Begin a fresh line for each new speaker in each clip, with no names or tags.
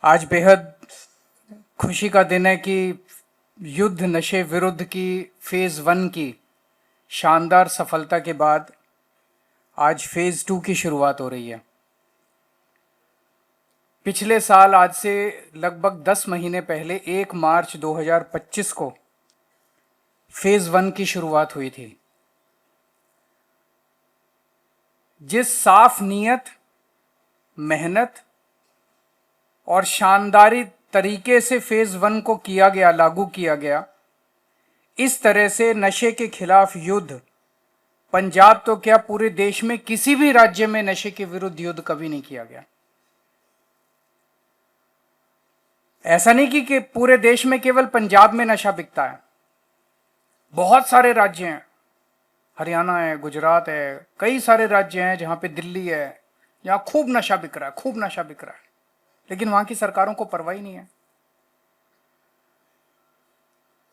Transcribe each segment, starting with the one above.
आज बेहद खुशी का दिन है कि युद्ध नशे विरुद्ध की फेज़ 1 की शानदार सफलता के बाद आज फेज़ 2 की शुरुआत हो रही है। पिछले साल आज से लगभग 10 महीने पहले 1 मार्च 2025 को फेज़ 1 की शुरुआत हुई थी। जिस साफ नीयत, मेहनत और शानदारी तरीके से फेज़ 1 को किया गया, लागू किया गया, इस तरह से नशे के खिलाफ युद्ध पंजाब तो क्या पूरे देश में किसी भी राज्य में नशे के विरुद्ध युद्ध कभी नहीं किया गया। ऐसा नहीं कि पूरे देश में केवल पंजाब में नशा बिकता है, बहुत सारे राज्य हैं, हरियाणा है, गुजरात है, कई सारे राज्य हैं जहां पे, दिल्ली है, जहां खूब नशा बिक रहा है, खूब नशा बिक रहा है, लेकिन वहां की सरकारों को परवाह ही नहीं है।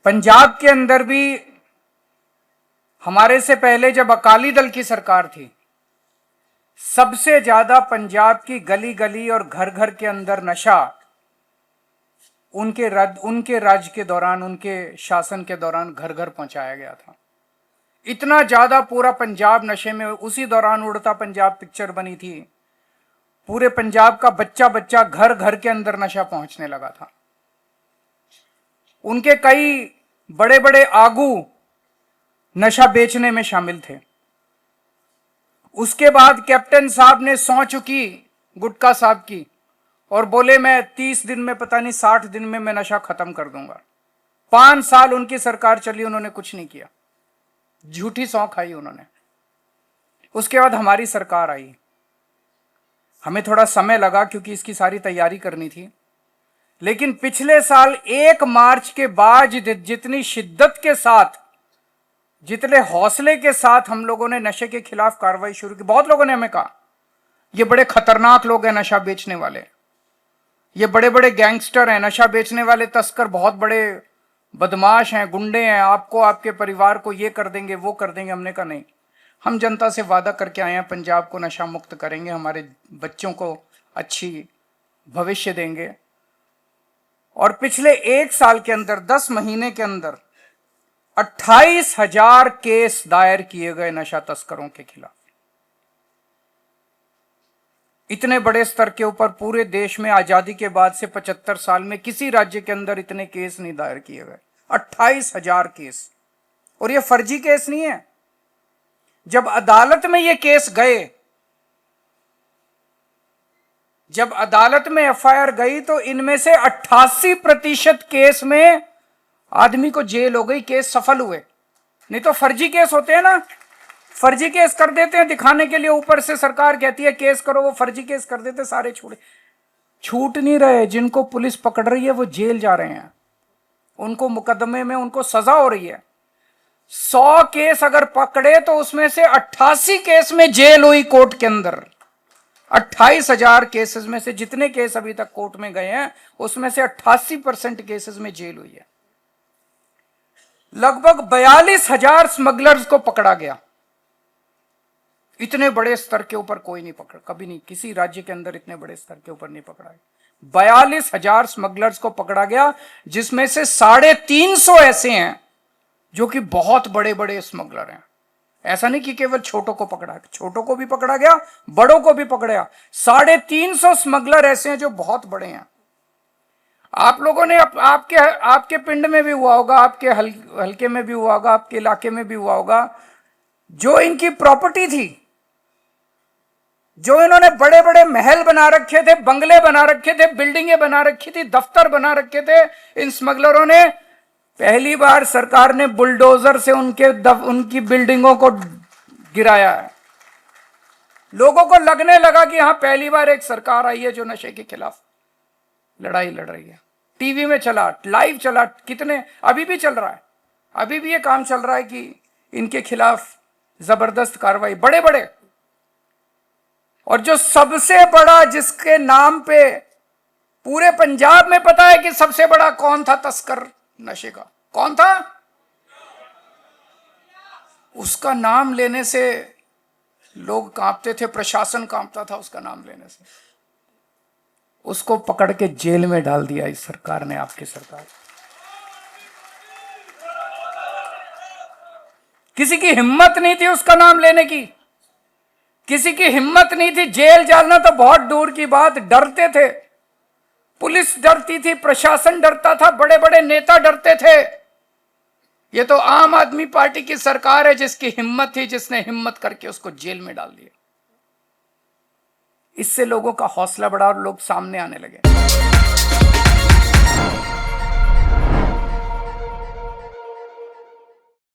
पंजाब के अंदर भी हमारे से पहले जब अकाली दल की सरकार थी, सबसे ज्यादा पंजाब की गली गली और घर घर के अंदर नशा उनके राज्य के दौरान, उनके शासन के दौरान घर घर पहुंचाया गया था। इतना ज्यादा पूरा पंजाब नशे में, उसी दौरान उड़ता पंजाब पिक्चर बनी थी। पूरे पंजाब का बच्चा बच्चा घर घर के अंदर नशा पहुंचने लगा था। उनके कई बड़े बड़े आगू नशा बेचने में शामिल थे। उसके बाद कैप्टन साहब ने सौं चुकी गुटका साहब की और बोले मैं 30 दिन में, पता नहीं 60 दिन में मैं नशा खत्म कर दूंगा। 5 साल उनकी सरकार चली, उन्होंने कुछ नहीं किया, झूठी सौं खाई उन्होंने। उसके बाद हमारी सरकार आई। हमें थोड़ा समय लगा क्योंकि इसकी सारी तैयारी करनी थी, लेकिन पिछले साल 1 मार्च के बाद जितनी शिद्दत के साथ, जितने हौसले के साथ हम लोगों ने नशे के खिलाफ कार्रवाई शुरू की। बहुत लोगों ने हमें कहा ये बड़े खतरनाक लोग हैं नशा बेचने वाले, ये बड़े बड़े गैंगस्टर हैं, नशा बेचने वाले तस्कर बहुत बड़े बदमाश हैं, गुंडे हैं, आपको, आपके परिवार को ये कर देंगे, वो कर देंगे। हमने कहा नहीं, हम जनता से वादा करके आए हैं, पंजाब को नशा मुक्त करेंगे, हमारे बच्चों को अच्छी भविष्य देंगे। और पिछले 1 साल के अंदर, 10 महीने के अंदर 28,000 केस दायर किए गए नशा तस्करों के खिलाफ। इतने बड़े स्तर के ऊपर पूरे देश में आजादी के बाद से 75 साल में किसी राज्य के अंदर इतने केस नहीं दायर किए गए। 28,000 केस। और ये फर्जी केस नहीं है। जब अदालत में ये केस गए, जब अदालत में एफआईआर गई, तो इनमें से 88% केस में आदमी को जेल हो गई, केस सफल हुए। नहीं तो फर्जी केस होते हैं ना, फर्जी केस कर देते हैं दिखाने के लिए, ऊपर से सरकार कहती है केस करो, वो फर्जी केस कर देते, सारे छूट नहीं रहे। जिनको पुलिस पकड़ रही है वो जेल जा रहे हैं, उनको मुकदमे में उनको सजा हो रही है। 100 केस अगर पकड़े तो उसमें से 88 केस में जेल हुई कोर्ट के अंदर। 28,000 केसेस में से जितने केस अभी तक कोर्ट में गए हैं, उसमें से 88% केसेस में जेल हुई है। लगभग 42,000 स्मगलर्स को पकड़ा गया। इतने बड़े स्तर के ऊपर कोई नहीं पकड़ा, कभी नहीं, किसी राज्य के अंदर इतने बड़े स्तर के ऊपर नहीं पकड़ा गया। 42,000 स्मगलर्स को पकड़ा गया, जिसमें से 350 ऐसे हैं जो कि बहुत बड़े बड़े स्मगलर हैं। ऐसा नहीं कि केवल छोटों को पकड़ा, छोटों को भी पकड़ा गया, बड़ों को भी पकड़ा। 350 स्मगलर ऐसे हैं जो बहुत बड़े हैं। आप लोगों ने आपके पिंड में भी हुआ होगा, आपके हल्के में भी हुआ होगा, आपके इलाके में भी हुआ होगा, जो इनकी प्रॉपर्टी थी, जो इन्होंने बड़े बड़े महल बना रखे थे, बंगले बना रखे थे, बिल्डिंगें बना रखी थी, दफ्तर बना रखे थे, इन स्मगलरों ने पहली बार सरकार ने बुलडोजर से उनकी बिल्डिंगों को गिराया है। लोगों को लगने लगा कि यहां पहली बार एक सरकार आई है जो नशे के खिलाफ लड़ाई लड़ रही है। टीवी में चला, लाइव चला, कितने, अभी भी चल रहा है, अभी भी ये काम चल रहा है कि इनके खिलाफ जबरदस्त कार्रवाई, बड़े बड़े। और जो सबसे बड़ा, जिसके नाम पे पूरे पंजाब में पता है कि सबसे बड़ा कौन था तस्कर नशे का, कौन था, उसका नाम लेने से लोग कांपते थे, प्रशासन कांपता था उसका नाम लेने से। उसको पकड़ के जेल में डाल दिया इस सरकार ने, आपकी सरकार। किसी की हिम्मत नहीं थी उसका नाम लेने की, किसी की हिम्मत नहीं थी। जेल जाना तो बहुत दूर की बात, डरते थे, पुलिस डरती थी, प्रशासन डरता था, बड़े बड़े नेता डरते थे। ये तो आम आदमी पार्टी की सरकार है जिसकी हिम्मत थी, जिसने हिम्मत करके उसको जेल में डाल दिया। इससे लोगों का हौसला बढ़ा और लोग सामने आने लगे।